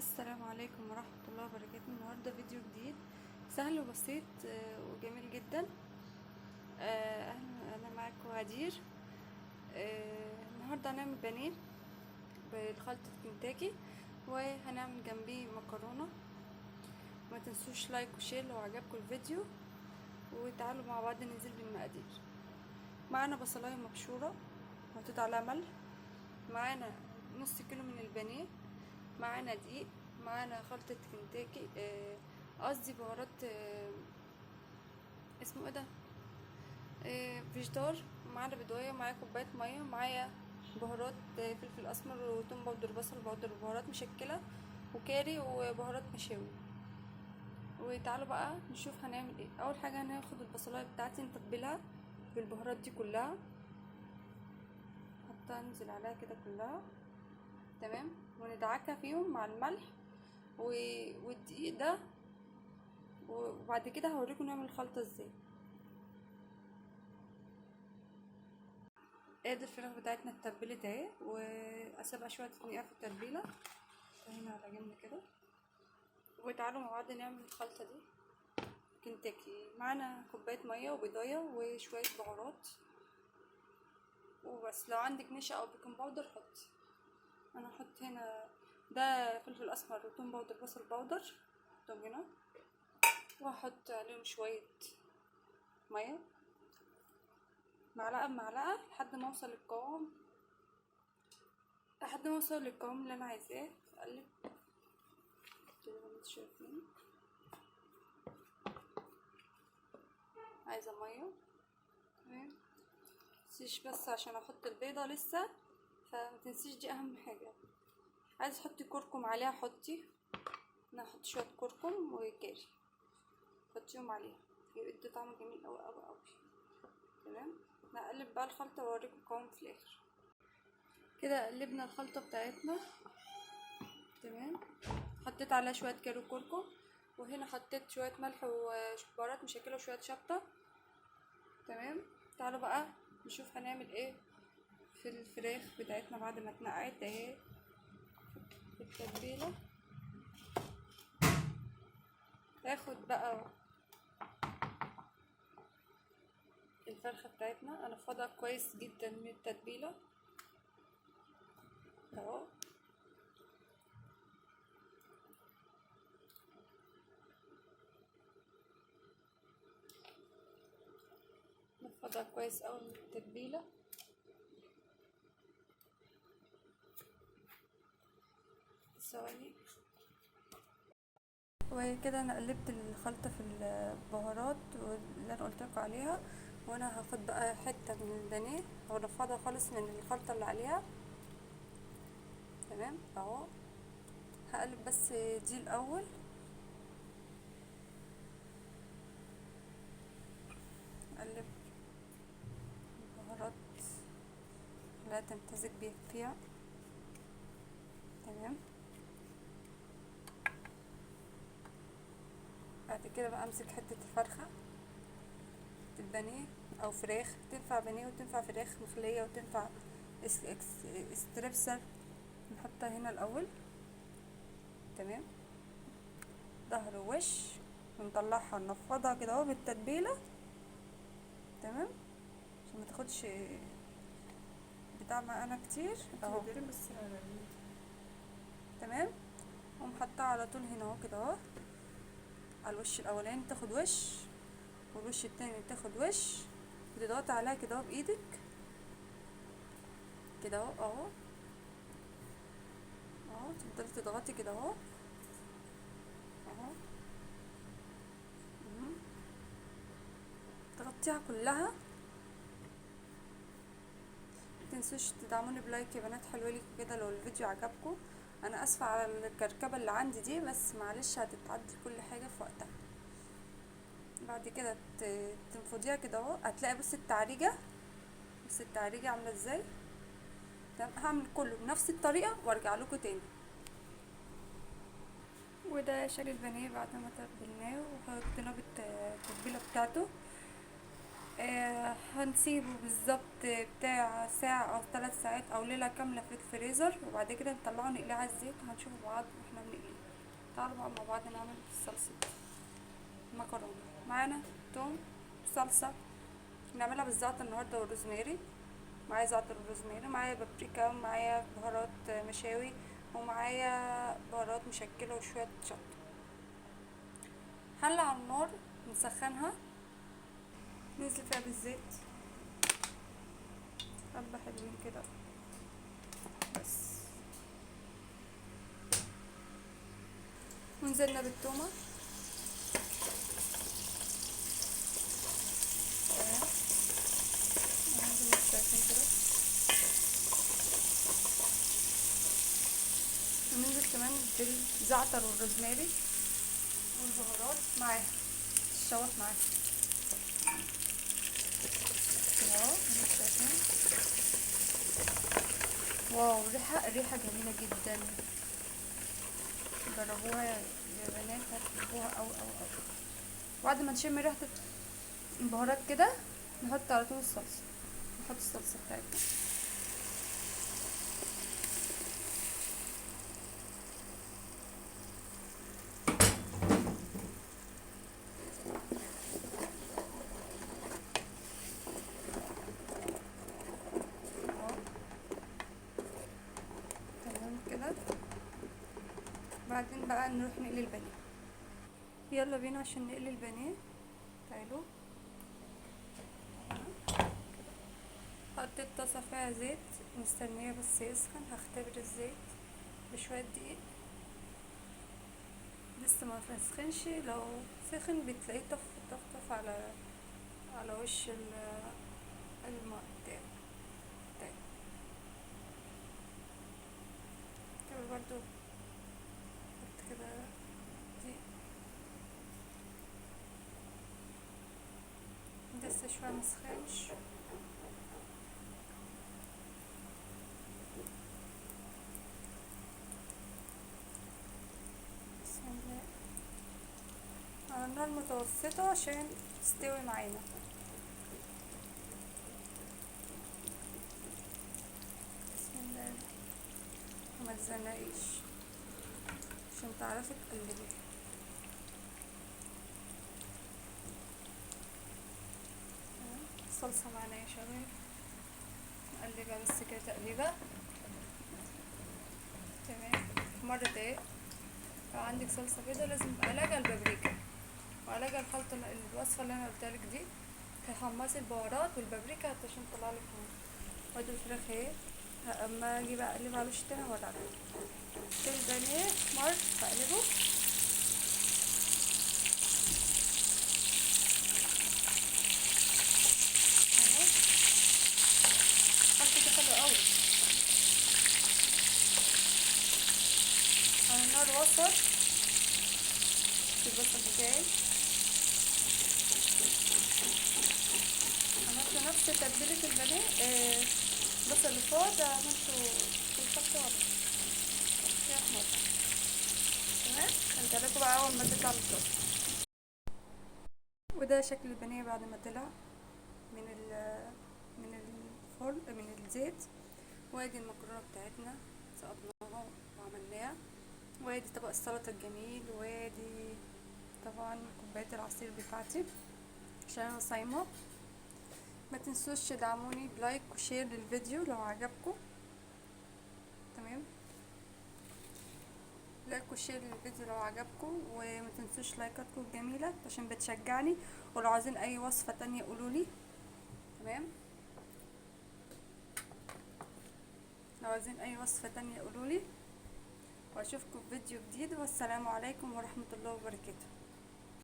السلام عليكم ورحمة الله وبركاته. النهاردة فيديو جديد سهل وبسيط وجميل جدا. أنا معاكم هدير. النهاردة هنعمل بانيه بخلطة كنتاكي، وهنعمل جنبيه مكرونة. ما تنسوش لايك وشير لو عجبكم الفيديو، وتعالوا مع بعض ننزل بالمقادير. معانا بصلاية مبشورة محطوط عليها ملح، معانا نص كيلو من البانيه، معانا دقيق، معانا خلطة كنتاكي، قصدي بهارات، اسمه ايه ده، فيجيتار. معانا بدواية، معايا كوباية مية، معايا بهارات، فلفل اسمر وتوم باودر، بصل باودر، بهارات مشكلة وكاري وبهارات مشاوي. وتعالوا بقى نشوف هنعمل ايه. اول حاجة هناخد البصلاية بتاعتي نتبلها بالبهارات دي كلها، حتى انزل عليها كده كلها تمام، وندعكها فيهم مع الملح والدقيق ده. وبعد كده هوريكم نعمل الخلطة ازاي. ادي الفراخ بتاعتنا اتبلت اهي، واسيبها شويه تتنقع في التتبيله هنا على جنب كده. وتعالوا مع بعض نعمل الخلطه دي. كنتاكي معانا كوبايه ميه وبيضايه وشويه بهارات وبس. لو عندك نشا او بيكنج باودر حطي. انا هحط هنا ده فلفل اسمر وتوم باودر، بصل باودر، حطهم هنا. وهحط عليهم شويه ميه، معلقه بمعلقه لحد ما اوصل للقوام اللي انا عايزاه. اقلب زي ما انتوا شايفين. عايزه ميه تمام. متنسيش بس عشان احط البيضه لسه، فمتنسيش دي اهم حاجه. عايزه تحطي كركم عليها حطي. انا هحط شويه كركم وكاري، حطيهم عليها يدي طعم جميل اوي اوي اوي. تمام. نقلب بقى الخلطه واوريكم القوام في الاخر. كده قلبنا الخلطه بتاعتنا تمام. حطيت عليها شويه كاري وكركم، وهنا حطيت شويه ملح وبهارات مشكله وشويه شطه تمام. تعالوا بقى نشوف هنعمل ايه في الفراخ بتاعتنا بعد ما اتنقعت اهي في التتبيله. تاخد بقى الفرخه بتاعتنا انفضها كويس جدا من التتبيله اهو. نفضها كويس اوي من التتبيله. ثواني. وكده انا قلبت الخلطه في البهارات اللي انا قلت لكم عليها، وانا هاخد بقى حته من البانيه وانفضها خالص من الخلطه اللي عليها تمام اهو. هقلب بس دي الاول. اقلب البهارات لا تمتزج بيها فيها تمام. بعد كده بقى امسك حته الفرخه، البانيه او فراخ، تنفع بانيه وتنفع فراخ مخليه وتنفع استريبسر. نحطها هنا الاول تمام، ظهر ووش، ونطلعها ننفضها كده اهو بالتتبيله تمام، عشان ما تاخدش بتاع معانا كتير اهو تمام. ومحطها على طول هنا اهو كده اهو، على الوش الاولاني تاخد وش، والوش التاني تاخد وش، وتضغطي عليها كده اهو بايدك كده اهو اهو اهو. تفضلي تضغطي كده اهو اهو. تغطيها كلها. متنسوش تدعموني بلايك يا بنات حلوة كده لو الفيديو عجبكم. انا اسفة على الكركبة اللي عندي دي، بس معلش هتتعدي كل حاجة في وقتها. بعد كده تنفضيها كده اهو. هتلاقي بص التعريجة، بص التعريجة عاملة ازاي تمام. هعمل كله بنفس الطريقة وارجع لكم تاني. وده شال البانيه بعد ما تبلناه وحطيناه بالتتبيله بتاعته. هنسيبه بالظبط بتاع ساعة او 3 ساعات او ليلة كاملة في الفريزر، وبعد كده نطلعه نقليه على الزيت. هنشوف بعض واحنا واحنا بنقلي. تعالوا بقى مع بعض نعمل صلصة مكرونة. معانا توم، صلصة نعملها بالزعتر النهارده والروزماري. معايا زعتر والروزماري، معايا بابريكا، ومعايا بهارات مشاوي، ومعايا بهارات مشكلة وشوية شطة. حلة على النار نسخنها، ننزل فيها بالزيت حبة حلوين كده بس، ونزلنا بالتومة. تمام، زي ما انتوا شايفين كده. وننزل كمان بالزعتر والروزماري والبهارات معاها، تتشوح معاها كده اهو زي ما انتوا شايفين. واو، ريحة جميلة جدا، جربوها يا بنات هتحبوها أوي أوي أوي. بعد ما نشم ريحة البهارات كده نحط على طول الصلصة، نحط الصلصة بتاعتنا. اهو تمام كده. بعدين بقى نروح نقلي البانيه. يلا بينا عشان نقلي البانيه. تعالوا. حطيت طاسة فيها زيت مستنية بس يسخن. هختبر الزيت بشوية دقيق، لسه ما سخنش. لو سخن بتلاقيه طف طف طف على وش الماء بتاعه. كده برضو حط كده دقيق لسه شوية مسخنش. بسم الله، على النار متوسطة عشان تستوي معانا. بسم الله، وما تزنقيش عشان تعرفي تقلبي. الصلصة معانا يا شباب، نقلبها بس كده تقليبة. تمام، مرة دقايق. لو عندك صلصة بيضة لازم علاجة البابريكا وعلاجة الخلطة الوصفة اللي انا قلتلك دي. تحمصي البهارات والبابريكا عشان تطلعلك وادي الفراخ اهي. اما اجي بقى اقلب على وش تاني هوريلك البانيه احمر بقلبه. اهو خلطته حلوة اوي على النار وسط. البصل بتاعي عملت نفس تتبيلة البانيه. البصل اللي فوق ده عملته بالخلطة واحدة فيها احمر. تمام، هنجربه بقى اول ما تطلع من الطاسة. وده شكل البانيه بعد ما طلع من من الفرن من الزيت. وادي المكرونه بتاعتنا سقطناها وعملناها. وادي طبق السلطه الجميل. وادي طبعا كوبايه العصير بتاعتي عشان انا صايمه. ما تنسوش تدعموني بلايك وشير للفيديو لو عجبكم. تمام، لايك وشير للفيديو لو عجبكم، وما تنسوش لايكاتكم الجميله عشان بتشجعني. ولو عايزين اي وصفه تانية قولولي. تمام، لو عايزين اي وصفة تانية قولولي. واشوفكم في فيديو جديد، والسلام عليكم ورحمة الله وبركاته.